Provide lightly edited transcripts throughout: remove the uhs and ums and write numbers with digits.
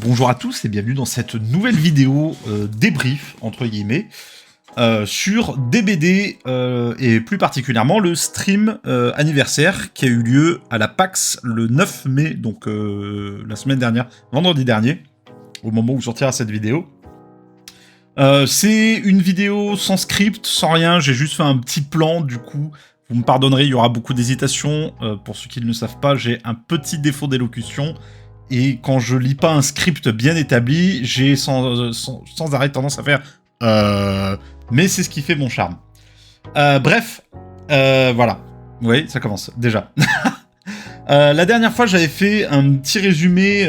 Bonjour à tous et bienvenue dans cette nouvelle vidéo débrief, entre guillemets, sur DBD et plus particulièrement le stream anniversaire qui a eu lieu à la PAX le 9 mai, donc la semaine dernière, vendredi dernier, au moment où sortira cette vidéo. C'est une vidéo sans script, sans rien, j'ai juste fait un petit plan, du coup, vous me pardonnerez, il y aura beaucoup d'hésitation. Pour ceux qui ne le savent pas, j'ai un petit défaut d'élocution. Et quand je lis pas un script bien établi, j'ai sans arrêt tendance à faire mais c'est ce qui fait mon charme. Bref, voilà. Oui, ça commence, déjà. La dernière fois, j'avais fait un petit résumé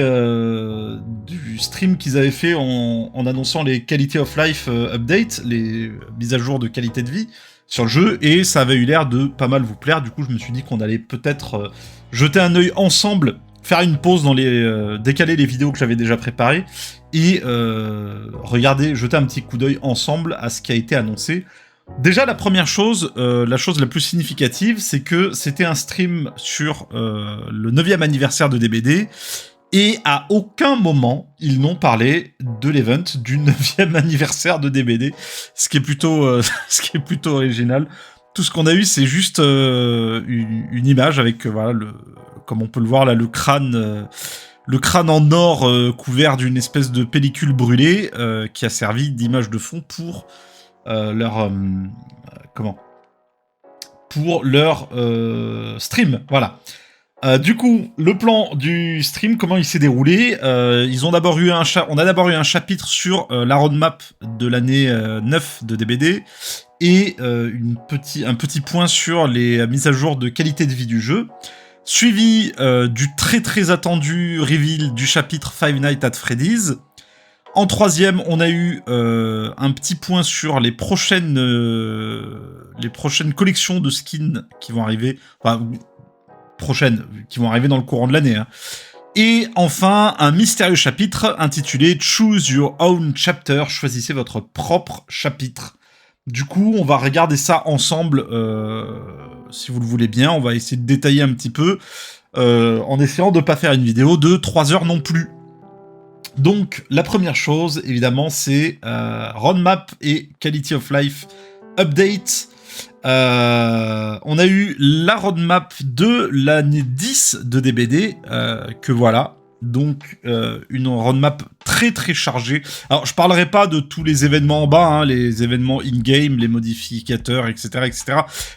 du stream qu'ils avaient fait en annonçant les Quality of Life updates, les mises à jour de qualité de vie sur le jeu, et ça avait eu l'air de pas mal vous plaire. Du coup, je me suis dit qu'on allait peut-être jeter un œil ensemble, faire une pause dans les décaler les vidéos que j'avais déjà préparées et regarder, jeter un petit coup d'œil ensemble à ce qui a été annoncé. Déjà, la première chose, la chose la plus significative, c'est que c'était un stream sur le 9e anniversaire de DBD, et à aucun moment, ils n'ont parlé de l'event du 9e anniversaire de DBD, ce qui est plutôt original. Tout ce qu'on a eu, c'est juste une image avec, voilà, comme on peut le voir là, le crâne en or couvert d'une espèce de pellicule brûlée qui a servi d'image de fond pour leur stream, voilà. Du coup, le plan du stream, comment il s'est déroulé, on a d'abord eu un chapitre sur la roadmap de l'année 9 de DBD et un petit point sur les mises à jour de qualité de vie du jeu, suivi du très très attendu reveal du chapitre Five Nights at Freddy's. En troisième, on a eu un petit point sur les prochaines collections de skins qui vont arriver, qui vont arriver dans le courant de l'année. Hein. Et enfin, un mystérieux chapitre intitulé Choose Your Own Chapter, choisissez votre propre chapitre. Du coup, on va regarder ça ensemble, si vous le voulez bien. On va essayer de détailler un petit peu, en essayant de ne pas faire une vidéo de 3 heures non plus. Donc, la première chose, évidemment, c'est roadmap et quality of life update. On a eu la roadmap de l'année 10 de DBD, que voilà. Donc, une roadmap très très chargée. Alors, je parlerai pas de tous les événements en bas, hein, les événements in-game, les modificateurs, etc., etc.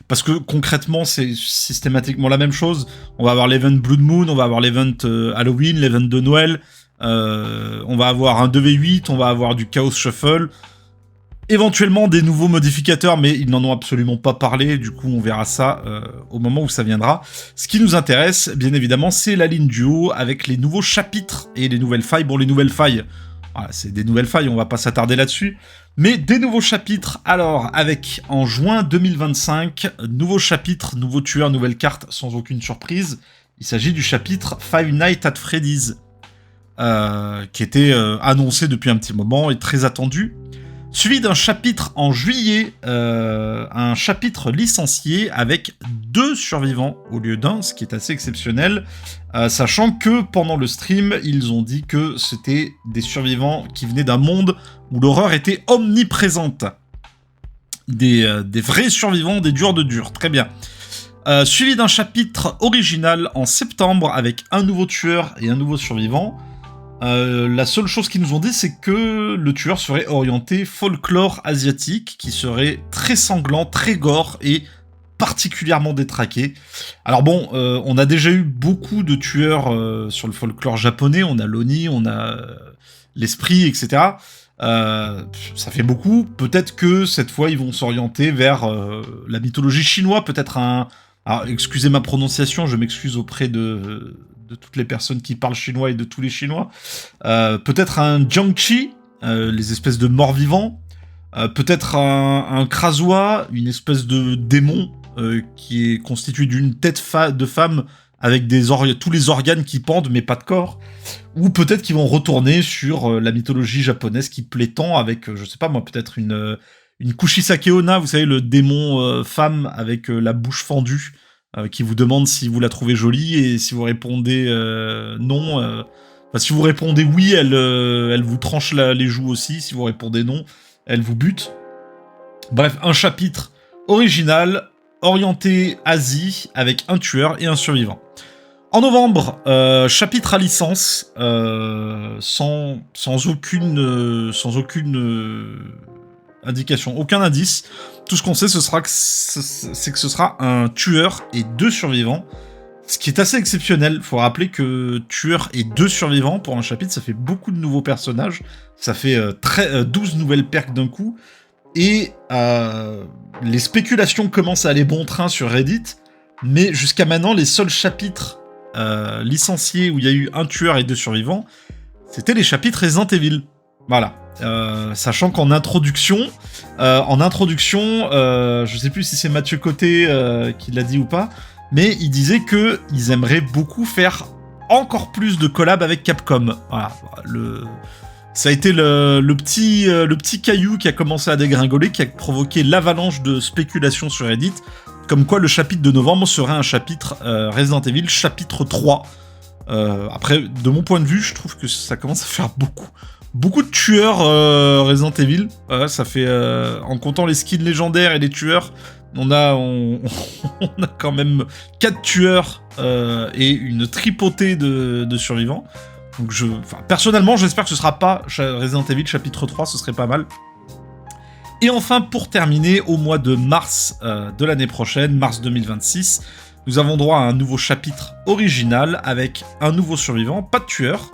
Parce que concrètement, c'est systématiquement la même chose. On va avoir l'event Blood Moon, on va avoir l'event Halloween, l'event de Noël. On va avoir un 2v8, on va avoir du Chaos Shuffle. Éventuellement des nouveaux modificateurs, mais ils n'en ont absolument pas parlé, du coup on verra ça au moment où ça viendra. Ce qui nous intéresse, bien évidemment, c'est la ligne du haut, avec les nouveaux chapitres et les nouvelles failles. Bon, les nouvelles failles, voilà, c'est des nouvelles failles, on va pas s'attarder là-dessus, mais des nouveaux chapitres. Alors, avec, en juin 2025, nouveaux chapitres, nouveaux tueurs, nouvelles cartes, sans aucune surprise. Il s'agit du chapitre Five Nights at Freddy's, qui était annoncé depuis un petit moment et très attendu. Suivi d'un chapitre en juillet, un chapitre licencié avec 2 survivants au lieu d'1, ce qui est assez exceptionnel, sachant que pendant le stream, ils ont dit que c'était des survivants qui venaient d'un monde où l'horreur était omniprésente. Des vrais survivants, des durs de durs, très bien. Suivi d'un chapitre original en septembre avec un nouveau tueur et un nouveau survivant. La seule chose qu'ils nous ont dit, c'est que le tueur serait orienté folklore asiatique, qui serait très sanglant, très gore et particulièrement détraqué. Alors bon, on a déjà eu beaucoup de tueurs sur le folklore japonais, on a l'Oni, on a l'esprit, etc. Ça fait beaucoup. Peut-être que cette fois, ils vont s'orienter vers la mythologie chinoise, peut-être un... Alors, excusez ma prononciation, je m'excuse auprès de toutes les personnes qui parlent chinois et de tous les Chinois. Peut-être un Jiangqi, les espèces de morts-vivants. Peut-être un Krasua, une espèce de démon qui est constitué d'une tête de femme avec tous les organes qui pendent mais pas de corps. Ou peut-être qu'ils vont retourner sur la mythologie japonaise qui plaît tant avec, je sais pas moi, peut-être une Kushisake Onna, vous savez, le démon femme avec la bouche fendue, qui vous demande si vous la trouvez jolie, et si vous répondez non, Enfin, si vous répondez oui, elle vous tranche les joues aussi. Si vous répondez non, elle vous bute. Bref, un chapitre original, orienté Asie, avec un tueur et un survivant. En novembre, chapitre à licence, sans aucune indication, aucun indice. Tout ce qu'on sait, c'est que ce sera un tueur et 2 survivants. Ce qui est assez exceptionnel. Faut rappeler que tueur et 2 survivants pour un chapitre, ça fait beaucoup de nouveaux personnages. Ça fait 12 nouvelles perks d'un coup. Et les spéculations commencent à aller bon train sur Reddit. Mais jusqu'à maintenant, les seuls chapitres licenciés où il y a eu un tueur et 2 survivants, c'était les chapitres Resident Evil. Voilà. Sachant qu'en introduction, je sais plus si c'est Mathieu Côté qui l'a dit ou pas, mais il disait que ils aimeraient beaucoup faire encore plus de collabs avec Capcom. Voilà. Ça a été le petit caillou qui a commencé à dégringoler, qui a provoqué l'avalanche de spéculations sur Reddit, comme quoi le chapitre de novembre serait un chapitre Resident Evil, chapitre 3. Après, de mon point de vue, je trouve que ça commence à faire beaucoup de tueurs Resident Evil. Ça fait, en comptant les skins légendaires et les tueurs, on a quand même 4 tueurs et une tripotée de survivants. Donc personnellement, j'espère que ce sera pas Resident Evil chapitre 3, ce serait pas mal. Et enfin, pour terminer, au mois de mars de l'année prochaine, mars 2026, nous avons droit à un nouveau chapitre original avec un nouveau survivant, pas de tueur,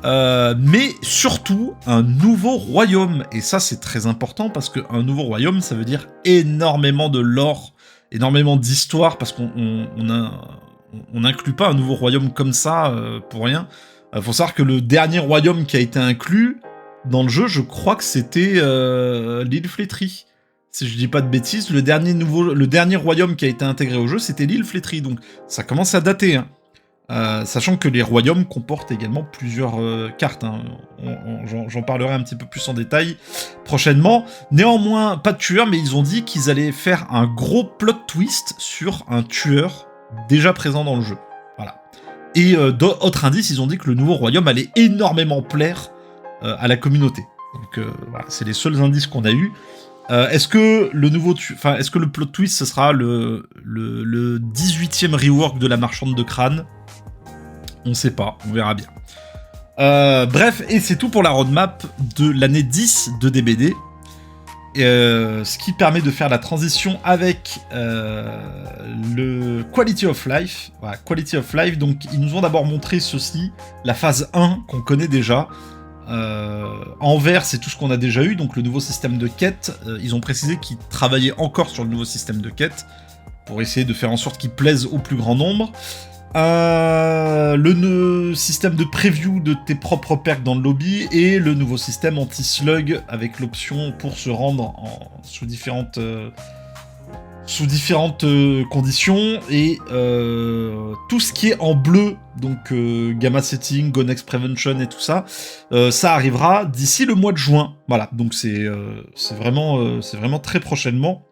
mais surtout un nouveau royaume. Et ça, c'est très important parce qu'un nouveau royaume, ça veut dire énormément de lore, énormément d'histoire, parce qu'on n'inclut pas un nouveau royaume comme ça pour rien. Faut savoir que le dernier royaume qui a été inclus dans le jeu, je crois que c'était l'île Flétrie. Si je dis pas de bêtises, le dernier royaume qui a été intégré au jeu, c'était l'île Flétrie. Donc ça commence à dater. Hein. Sachant que les royaumes comportent également plusieurs cartes. Hein. J'en parlerai un petit peu plus en détail prochainement. Néanmoins, pas de tueur, mais ils ont dit qu'ils allaient faire un gros plot twist sur un tueur déjà présent dans le jeu. Voilà. Et autre indice, ils ont dit que le nouveau royaume allait énormément plaire à la communauté. Donc voilà, c'est les seuls indices qu'on a eus. Est-ce que le plot twist, ce sera le 18e rework de la marchande de crâne? On sait pas, on verra bien. Bref, et c'est tout pour la roadmap de l'année 10 de DBD. Ce qui permet de faire la transition avec le Quality of Life. Voilà, Quality of Life, donc ils nous ont d'abord montré ceci, la phase 1 qu'on connaît déjà. En vert, c'est tout ce qu'on a déjà eu, donc le nouveau système de quête. Ils ont précisé qu'ils travaillaient encore sur le nouveau système de quête pour essayer de faire en sorte qu'il plaise au plus grand nombre. Le système de preview de tes propres perks dans le lobby et le nouveau système anti-slug avec l'option pour se rendre sous différentes conditions et tout ce qui est en bleu, donc gamma setting, Gonex prevention et tout ça, ça arrivera d'ici le mois de juin. Voilà, donc c'est vraiment très prochainement.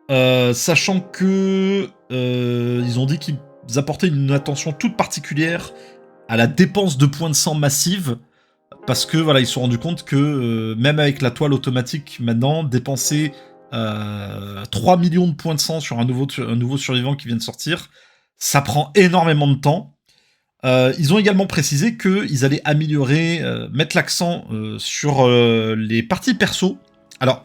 Sachant que ils ont dit qu'ils apportaient une attention toute particulière à la dépense de points de sang massive, parce que voilà, ils se sont rendus compte que même avec la toile automatique maintenant, dépenser 3 millions de points de sang sur un nouveau survivant qui vient de sortir, ça prend énormément de temps. Ils ont également précisé qu'ils allaient améliorer, mettre l'accent sur les parties perso. Alors,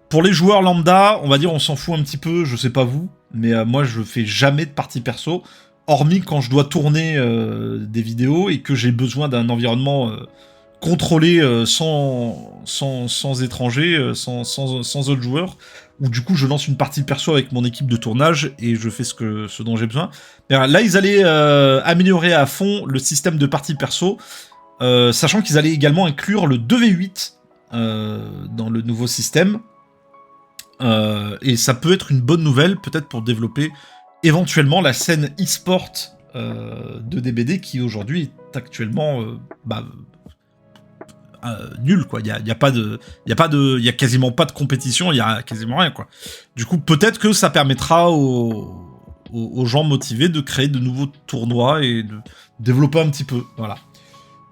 pour les joueurs lambda, on va dire on s'en fout un petit peu, je sais pas vous, mais moi je fais jamais de partie perso, hormis quand je dois tourner des vidéos et que j'ai besoin d'un environnement contrôlé sans étrangers, sans autres joueurs, où du coup je lance une partie perso avec mon équipe de tournage et je fais ce dont j'ai besoin. Mais là ils allaient améliorer à fond le système de partie perso, sachant qu'ils allaient également inclure le 2v8 dans le nouveau système. Et ça peut être une bonne nouvelle, peut-être pour développer éventuellement la scène e-sport de DBD qui aujourd'hui est actuellement nul, quoi. Il y a quasiment pas de compétition, il y a quasiment rien, quoi. Du coup, peut-être que ça permettra aux gens motivés de créer de nouveaux tournois et de développer un petit peu, voilà.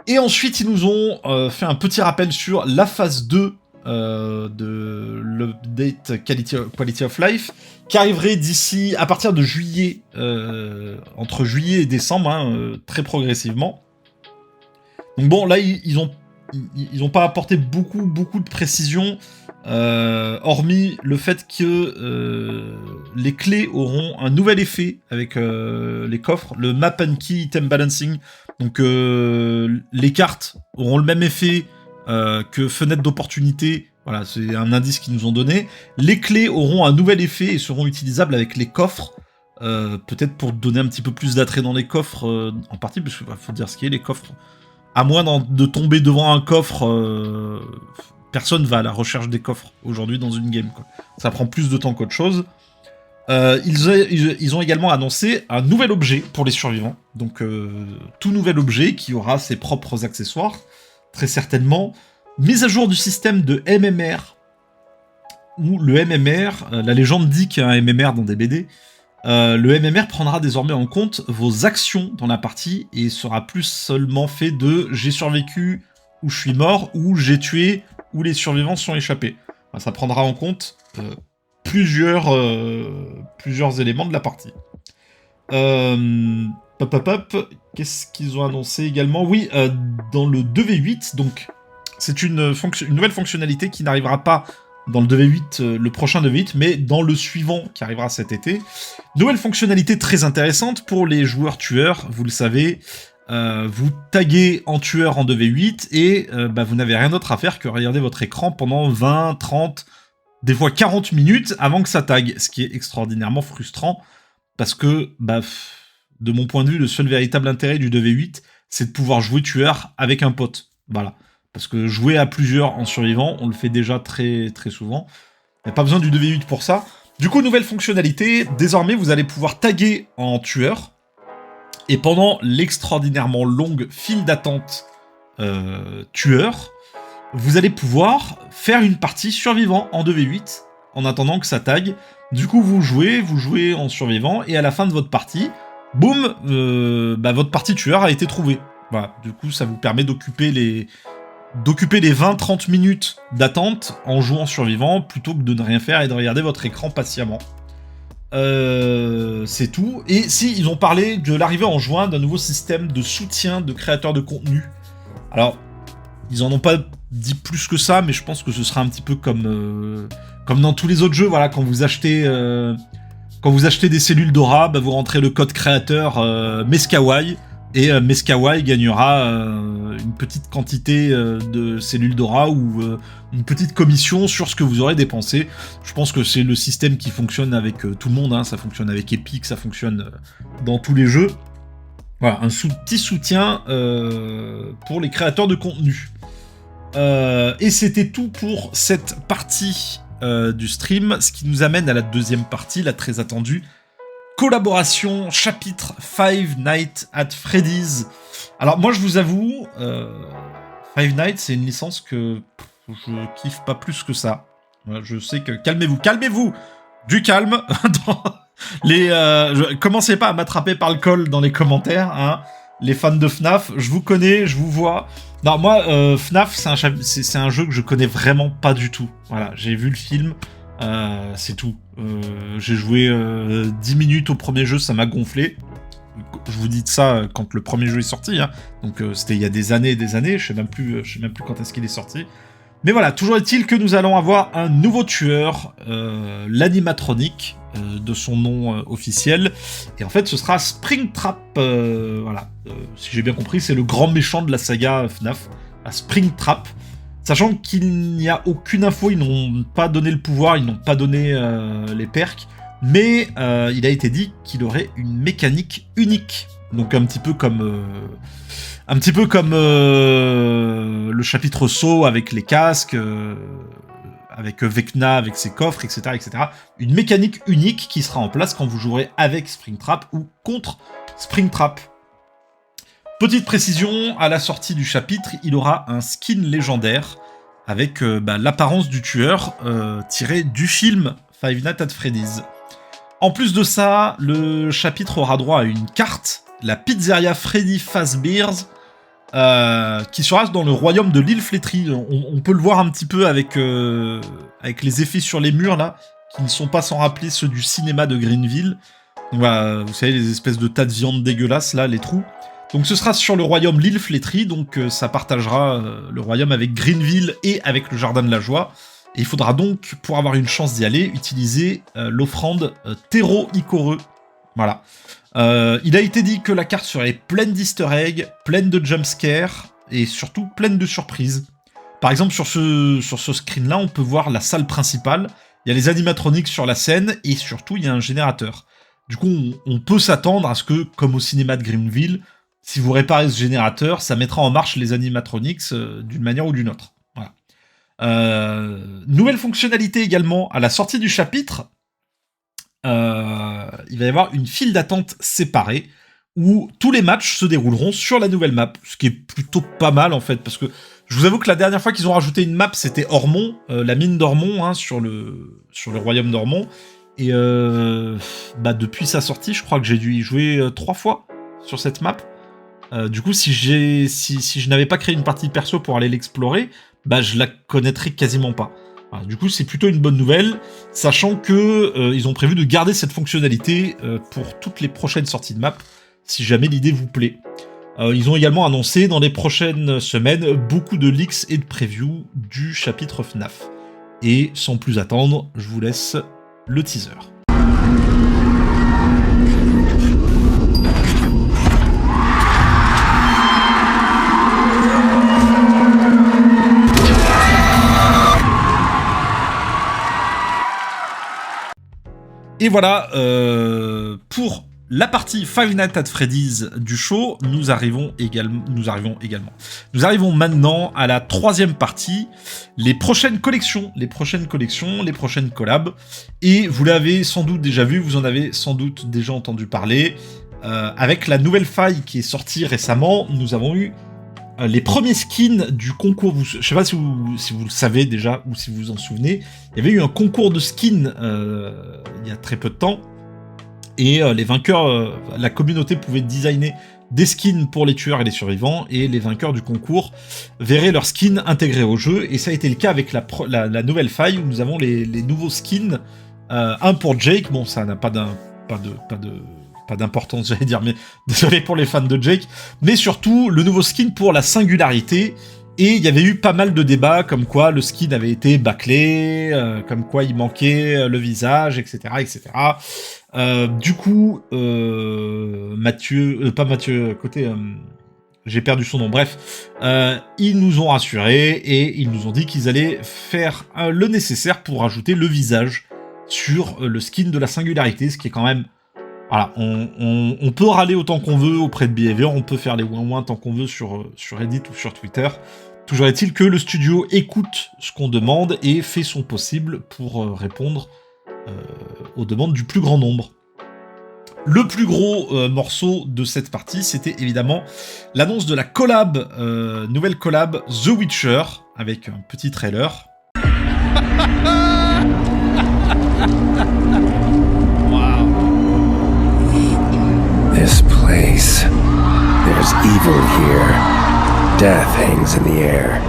Et ensuite, ils nous ont fait un petit rappel sur la phase 2 de l'update Quality of Life, qui arriverait d'ici, à partir de juillet, entre juillet et décembre, hein, très progressivement. Donc bon, là, ils ont pas apporté beaucoup de précisions, hormis le fait que les clés auront un nouvel effet avec les coffres, le Map and Key Item Balancing. Donc les cartes auront le même effet que fenêtre d'opportunité. Voilà, c'est un indice qu'ils nous ont donné. Les clés auront un nouvel effet et seront utilisables avec les coffres. Peut-être pour donner un petit peu plus d'attrait dans les coffres en partie, parce qu'il faut dire ce qui est, les coffres. À moins de tomber devant un coffre, personne va à la recherche des coffres aujourd'hui dans une game, quoi. Ça prend plus de temps qu'autre chose. Ils ont également annoncé un nouvel objet pour les survivants. Donc, tout nouvel objet qui aura ses propres accessoires, très certainement. Mise à jour du système de MMR. Où le MMR, la légende dit qu'il y a un MMR dans des BD. Le MMR prendra désormais en compte vos actions dans la partie et sera plus seulement fait de j'ai survécu ou je suis mort ou j'ai tué ou les survivants sont échappés. Enfin, ça prendra en compte plusieurs éléments de la partie. Qu'est-ce qu'ils ont annoncé également ? Oui, dans le 2v8, donc c'est une nouvelle fonctionnalité qui n'arrivera pas dans le 2v8, le prochain 2v8, mais dans le suivant qui arrivera cet été. Nouvelle fonctionnalité très intéressante pour les joueurs tueurs, vous le savez, vous taguez en tueur en 2v8 et vous n'avez rien d'autre à faire que regarder votre écran pendant 20, 30, des fois 40 minutes avant que ça tague, ce qui est extraordinairement frustrant, parce que, de mon point de vue, le seul véritable intérêt du 2v8, c'est de pouvoir jouer tueur avec un pote. Voilà. Parce que jouer à plusieurs en survivant, on le fait déjà très, très souvent. Il n'y a pas besoin du 2v8 pour ça. Du coup, nouvelle fonctionnalité, désormais, vous allez pouvoir taguer en tueur, et pendant l'extraordinairement longue file d'attente tueur, vous allez pouvoir faire une partie survivant en 2v8, en attendant que ça tague. Du coup, vous jouez en survivant, et à la fin de votre partie, boum, votre partie tueur a été trouvée. Voilà, du coup, ça vous permet d'occuper les 20-30 minutes d'attente en jouant survivant, plutôt que de ne rien faire et de regarder votre écran patiemment. C'est tout. Et si, ils ont parlé de l'arrivée en juin d'un nouveau système de soutien de créateurs de contenu. Alors, ils en ont pas dit plus que ça, mais je pense que ce sera un petit peu comme dans tous les autres jeux. Voilà, quand vous achetez des cellules Dora, vous rentrez le code créateur Meskawai, et Meskawai gagnera une petite quantité de cellules Dora ou une petite commission sur ce que vous aurez dépensé. Je pense que c'est le système qui fonctionne avec tout le monde, hein. Ça fonctionne avec Epic, ça fonctionne dans tous les jeux. Voilà, un petit soutien pour les créateurs de contenu. Et c'était tout pour cette partie du stream, ce qui nous amène à la deuxième partie, la très attendue. Collaboration, chapitre Five Nights at Freddy's. Alors moi je vous avoue, Five Nights c'est une licence que je kiffe pas plus que ça. Voilà, je sais que... Calmez-vous du calme. Commencez pas à m'attraper par le col dans les commentaires, hein. Les fans de FNAF, je vous connais, je vous vois. Non, moi, FNAF, c'est un jeu que je connais vraiment pas du tout. Voilà, j'ai vu le film, c'est tout. J'ai joué 10 minutes au premier jeu, ça m'a gonflé. Je vous dis de ça quand le premier jeu est sorti, hein. Donc c'était il y a des années et des années, je sais même plus quand est-ce qu'il est sorti. Mais voilà, toujours est-il que nous allons avoir un nouveau tueur, l'animatronique, de son nom officiel. Et en fait, ce sera Springtrap. Voilà. Si j'ai bien compris, c'est le grand méchant de la saga FNAF, à Springtrap. Sachant qu'il n'y a aucune info, ils n'ont pas donné le pouvoir, ils n'ont pas donné les perks. Mais il a été dit qu'il aurait une mécanique unique. Donc un petit peu comme le chapitre Saw avec les casques, avec Vecna, avec ses coffres, etc., etc. Une mécanique unique qui sera en place quand vous jouerez avec Springtrap ou contre Springtrap. Petite précision, à la sortie du chapitre, il aura un skin légendaire avec l'apparence du tueur tiré du film Five Nights at Freddy's. En plus de ça, le chapitre aura droit à une carte, la pizzeria Freddy Fazbear's, qui sera dans le royaume de l'île flétrie. On peut le voir un petit peu avec les effets sur les murs, là, qui ne sont pas sans rappeler ceux du cinéma de Greenville. Donc voilà, vous savez, les espèces de tas de viande dégueulasses, là, les trous. Donc ce sera sur le royaume l'île flétrie, donc ça partagera le royaume avec Greenville et avec le Jardin de la Joie. Et il faudra donc, pour avoir une chance d'y aller, utiliser l'offrande Terreau Icoreux. Voilà. Il a été dit que la carte serait pleine d'easter eggs, pleine de jumpscares, et surtout pleine de surprises. Par exemple, sur ce screen-là, on peut voir la salle principale, il y a les animatronics sur la scène, et surtout, il y a un générateur. Du coup, on peut s'attendre à ce que, comme au cinéma de Greenville, si vous réparez ce générateur, ça mettra en marche les animatronics d'une manière ou d'une autre. Voilà. Nouvelle fonctionnalité également, à la sortie du chapitre, il va y avoir une file d'attente séparée où tous les matchs se dérouleront sur la nouvelle map, ce qui est plutôt pas mal en fait, parce que je vous avoue que la dernière fois qu'ils ont rajouté une map, c'était Ormont, la mine d'Ormont, hein, sur le royaume d'Ormont, et depuis sa sortie, je crois que j'ai dû y jouer 3 fois sur cette map. Du coup, si je n'avais pas créé une partie perso pour aller l'explorer, je la connaîtrais quasiment pas. Voilà, du coup, c'est plutôt une bonne nouvelle, sachant que ils ont prévu de garder cette fonctionnalité pour toutes les prochaines sorties de map, si jamais l'idée vous plaît. Ils ont également annoncé dans les prochaines semaines beaucoup de leaks et de previews du chapitre FNAF. Et sans plus attendre, je vous laisse le teaser. Et voilà, pour la partie Five Nights at Freddy's du show, nous arrivons maintenant à la 3e partie, les prochaines collections, les prochaines collabs. Et vous l'avez sans doute déjà vu, vous en avez sans doute déjà entendu parler. Avec la nouvelle faille qui est sortie récemment, nous avons eu les premiers skins du concours. Je sais pas si vous le savez déjà ou si vous vous en souvenez. Il y avait eu un concours de skins il y a très peu de temps. Et les vainqueurs, la communauté pouvait designer des skins pour les tueurs et les survivants. Et les vainqueurs du concours verraient leurs skins intégrés au jeu. Et ça a été le cas avec la nouvelle faille où nous avons les nouveaux skins. Un pour Jake. Bon, ça n'a pas d'importance, j'allais dire, mais désolé pour les fans de Jake, mais surtout le nouveau skin pour la singularité, et il y avait eu pas mal de débats, comme quoi le skin avait été bâclé, comme quoi il manquait le visage, etc., etc. Du coup, j'ai perdu son nom, bref, ils nous ont rassurés, et ils nous ont dit qu'ils allaient faire le nécessaire pour rajouter le visage sur le skin de la singularité, ce qui est quand même... Voilà, on peut râler autant qu'on veut auprès de Behavior, on peut faire les ouin-ouin tant qu'on veut sur Reddit ou sur Twitter. Toujours est-il que le studio écoute ce qu'on demande et fait son possible pour répondre aux demandes du plus grand nombre. Le plus gros morceau de cette partie, c'était évidemment l'annonce de la nouvelle collab The Witcher, avec un petit trailer. This place. There's evil here. Death hangs in the air.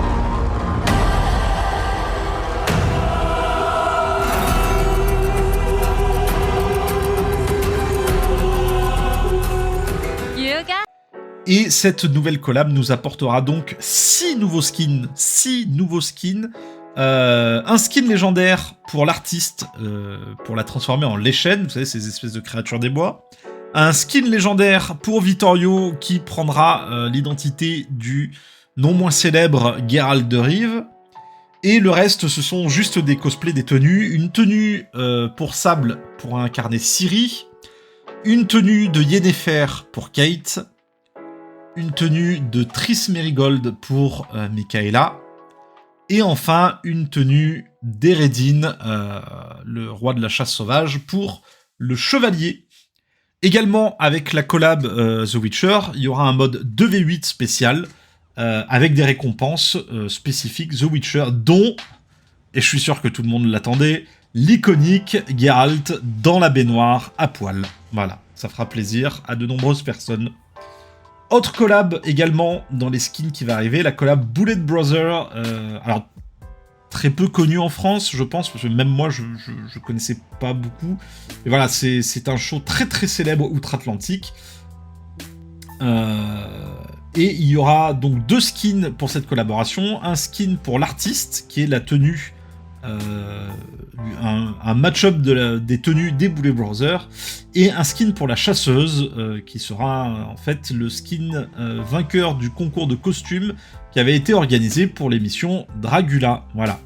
Et cette nouvelle collab nous apportera donc 6 nouveaux skins. Un skin légendaire pour l'artiste, pour la transformer en Leshen, vous savez, ces espèces de créatures des bois. Un skin légendaire pour Vittorio qui prendra l'identité du non moins célèbre Geralt de Rive. Et le reste, ce sont juste des cosplays, des tenues. Une tenue pour Sable pour incarner Ciri. Une tenue de Yennefer pour Kate. Une tenue de Triss Merigold pour Michaela. Et enfin, une tenue d'Eredin, le roi de la chasse sauvage, pour le chevalier. Également, avec la collab The Witcher, il y aura un mode 2v8 spécial, avec des récompenses spécifiques The Witcher, dont, et je suis sûr que tout le monde l'attendait, l'iconique Geralt dans la baignoire à poil. Voilà, ça fera plaisir à de nombreuses personnes. Autre collab également dans les skins qui va arriver, la collab Bullet Brother. Alors, très peu connue en France, je pense, parce que même moi, je connaissais pas beaucoup. Et voilà, c'est un show très très célèbre outre-Atlantique. Et il y aura donc 2 skins pour cette collaboration. Un skin pour l'artiste, qui est la tenue, un match-up des tenues des Bullet Brothers, et un skin pour la chasseuse, qui sera en fait le skin vainqueur du concours de costumes qui avait été organisé pour l'émission Dragula. Voilà.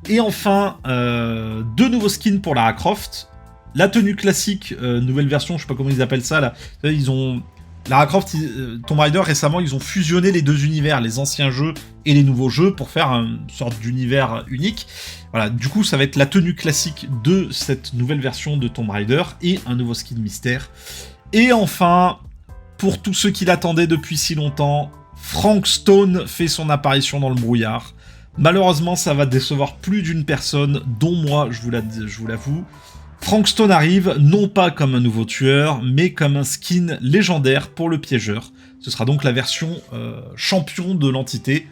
Et enfin, 2 nouveaux skins pour Lara Croft. La tenue classique, nouvelle version, je sais pas comment ils appellent ça là. Ils ont Lara Croft, Tomb Raider récemment, ils ont fusionné les 2 univers, les anciens jeux et les nouveaux jeux, pour faire une sorte d'univers unique. Voilà, du coup, ça va être la tenue classique de cette nouvelle version de Tomb Raider et un nouveau skin mystère. Et enfin, pour tous ceux qui l'attendaient depuis si longtemps, Frank Stone fait son apparition dans le brouillard. Malheureusement, ça va décevoir plus d'une personne, dont moi, je vous l'avoue. Frank Stone arrive, non pas comme un nouveau tueur, mais comme un skin légendaire pour le piégeur. Ce sera donc la version champion de l'entité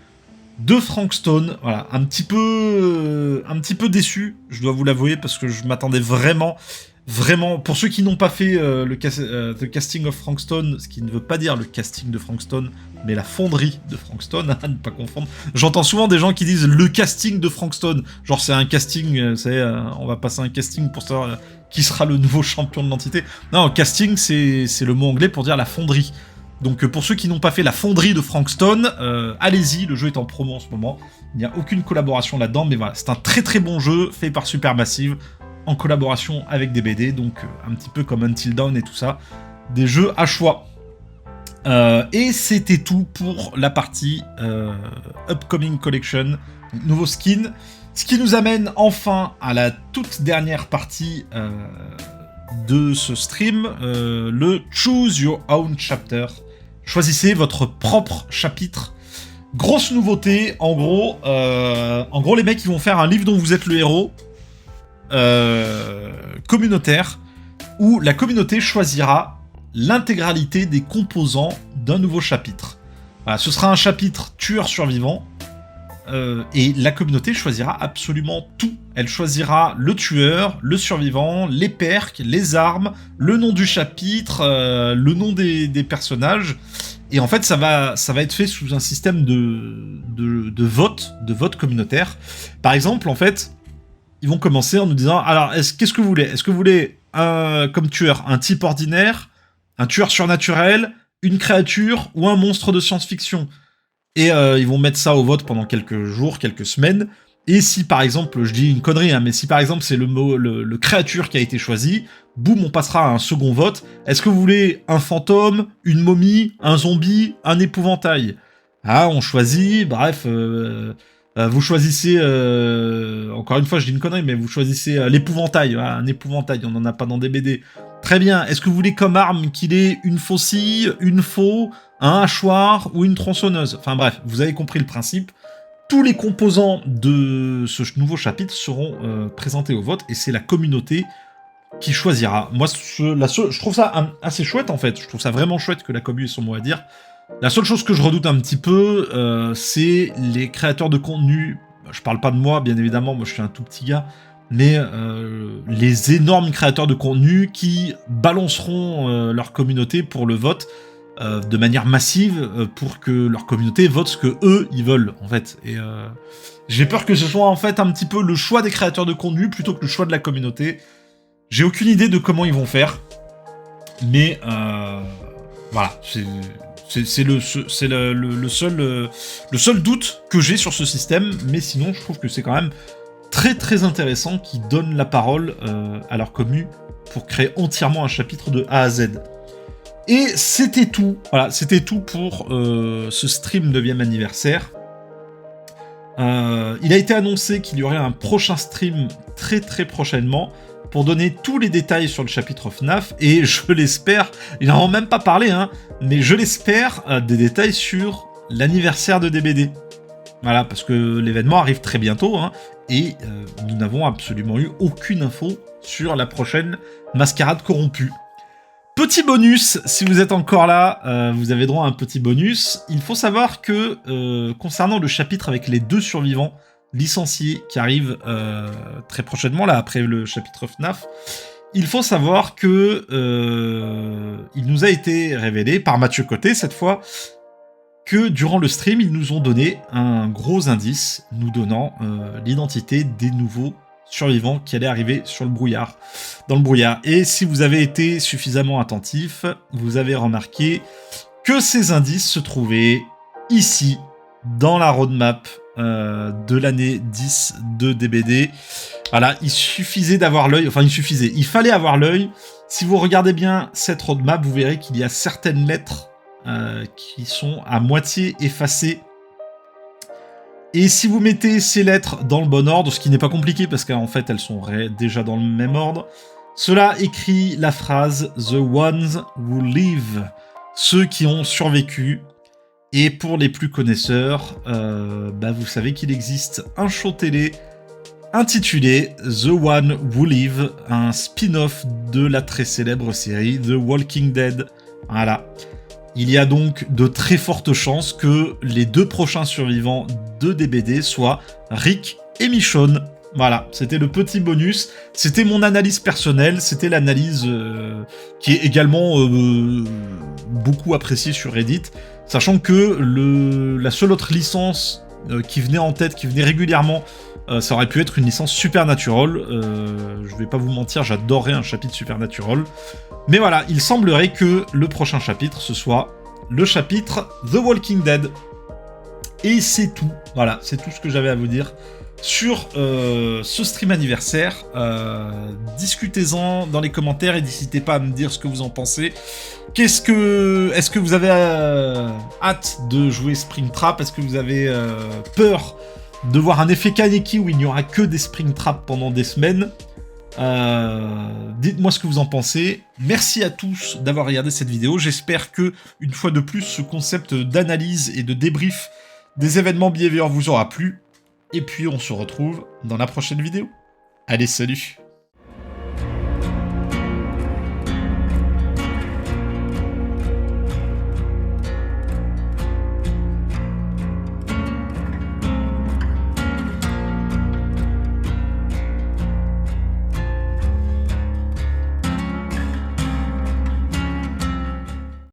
de Frank Stone. Voilà, un petit peu déçu, je dois vous l'avouer, parce que je m'attendais vraiment, pour ceux qui n'ont pas fait le casting of Frank Stone, ce qui ne veut pas dire le casting de Frank Stone, mais la fonderie de Frank Stone, à ne pas confondre. J'entends souvent des gens qui disent le casting de Frank Stone, genre c'est un casting, on va passer un casting pour savoir qui sera le nouveau champion de l'entité. Non, casting, c'est le mot anglais pour dire la fonderie. Donc pour ceux qui n'ont pas fait la fonderie de Frank Stone, allez-y, le jeu est en promo en ce moment. Il n'y a aucune collaboration là-dedans, mais voilà, c'est un très très bon jeu fait par Supermassive, en collaboration avec des BD, donc un petit peu comme Until Dawn et tout ça, des jeux à choix. Et c'était tout pour la partie Upcoming Collection, nouveau skin, ce qui nous amène enfin à la toute dernière partie de ce stream, le Choose Your Own Chapter. Choisissez votre propre chapitre. Grosse nouveauté, en gros, les mecs ils vont faire un livre dont vous êtes le héros, communautaire, où la communauté choisira l'intégralité des composants d'un nouveau chapitre. Voilà, ce sera un chapitre tueur survivant, et la communauté choisira absolument tout. Elle choisira le tueur, le survivant, les perks, les armes, le nom du chapitre, le nom des personnages. Et en fait, ça va être fait sous un système de vote communautaire. Par exemple, en fait, ils vont commencer en nous disant, alors, qu'est-ce que vous voulez ? Est-ce que vous voulez, comme tueur, un type ordinaire, un tueur surnaturel, une créature ou un monstre de science-fiction ? Et ils vont mettre ça au vote pendant quelques jours, quelques semaines. Et si par exemple, je dis une connerie, hein, mais si par exemple c'est le créature qui a été choisi, boum, on passera à un second vote. Est-ce que vous voulez un fantôme, une momie, un zombie, un épouvantail ? Ah, on choisit, bref, vous choisissez, encore une fois je dis une connerie, mais vous choisissez l'épouvantail, voilà, un épouvantail, on n'en a pas dans des BD. Très bien, est-ce que vous voulez comme arme qu'il ait une faucille, une faux, un hachoir ou une tronçonneuse ? Enfin bref, vous avez compris le principe. Tous les composants de ce nouveau chapitre seront présentés au vote, et c'est la communauté qui choisira. Moi, je trouve ça assez chouette en fait, je trouve ça vraiment chouette que la commu ait son mot à dire. La seule chose que je redoute un petit peu, c'est les créateurs de contenu. Je parle pas de moi, bien évidemment, moi je suis un tout petit gars, mais les énormes créateurs de contenu qui balanceront leur communauté pour le vote de manière massive pour que leur communauté vote ce que eux ils veulent en fait. Et j'ai peur que ce soit en fait un petit peu le choix des créateurs de contenu plutôt que le choix de la communauté. J'ai aucune idée de comment ils vont faire, mais voilà, c'est le seul doute que j'ai sur ce système, mais sinon je trouve que c'est quand même très très intéressant qu'ils donnent la parole à leur commu pour créer entièrement un chapitre de A à Z. Et c'était tout. Voilà, c'était tout pour ce stream 9e anniversaire. Il a été annoncé qu'il y aurait un prochain stream très très prochainement pour donner tous les détails sur le chapitre FNAF, et je l'espère, ils n'en ont même pas parlé, hein, mais je l'espère, des détails sur l'anniversaire de DBD. Voilà, parce que l'événement arrive très bientôt, hein, et nous n'avons absolument eu aucune info sur la prochaine mascarade corrompue. Petit bonus, si vous êtes encore là, vous avez droit à un petit bonus. Il faut savoir que concernant le chapitre avec les 2 survivants licenciés qui arrivent très prochainement, là après le chapitre FNAF, il faut savoir que il nous a été révélé par Mathieu Côté cette fois que durant le stream, ils nous ont donné un gros indice nous donnant l'identité des nouveaux survivants qui allaient arriver sur le brouillard, dans le brouillard. Et si vous avez été suffisamment attentif, vous avez remarqué que ces indices se trouvaient ici, dans la roadmap de l'année 10 de DBD. Voilà, il suffisait d'avoir l'œil, enfin il fallait avoir l'œil. Si vous regardez bien cette roadmap, vous verrez qu'il y a certaines lettres qui sont à moitié effacées. Et si vous mettez ces lettres dans le bon ordre, ce qui n'est pas compliqué parce qu'en fait elles sont déjà dans le même ordre, cela écrit la phrase « The ones who live », ceux qui ont survécu. Et pour les plus connaisseurs, vous savez qu'il existe un show télé intitulé « The One Who Live », un spin-off de la très célèbre série The Walking Dead. Voilà. Il y a donc de très fortes chances que les 2 prochains survivants de DBD soient Rick et Michonne. Voilà, c'était le petit bonus. C'était mon analyse personnelle, c'était l'analyse qui est également beaucoup appréciée sur Reddit, sachant que la seule autre licence qui venait en tête, qui venait régulièrement, ça aurait pu être une licence Supernatural. Je vais pas vous mentir, j'adorerais un chapitre Supernatural. Mais voilà, il semblerait que le prochain chapitre, ce soit le chapitre The Walking Dead. Et c'est tout. Voilà, c'est tout ce que j'avais à vous dire sur ce stream anniversaire. Discutez-en dans les commentaires et n'hésitez pas à me dire ce que vous en pensez. Est-ce que vous avez hâte de jouer Springtrap? Est-ce que vous avez peur de voir un effet Kaneki où il n'y aura que des Springtrap pendant des semaines? Dites-moi ce que vous en pensez. Merci à tous d'avoir regardé cette vidéo. J'espère que, une fois de plus, ce concept d'analyse et de débrief des événements Behavior vous aura plu. Et puis on se retrouve dans la prochaine vidéo. Allez, salut!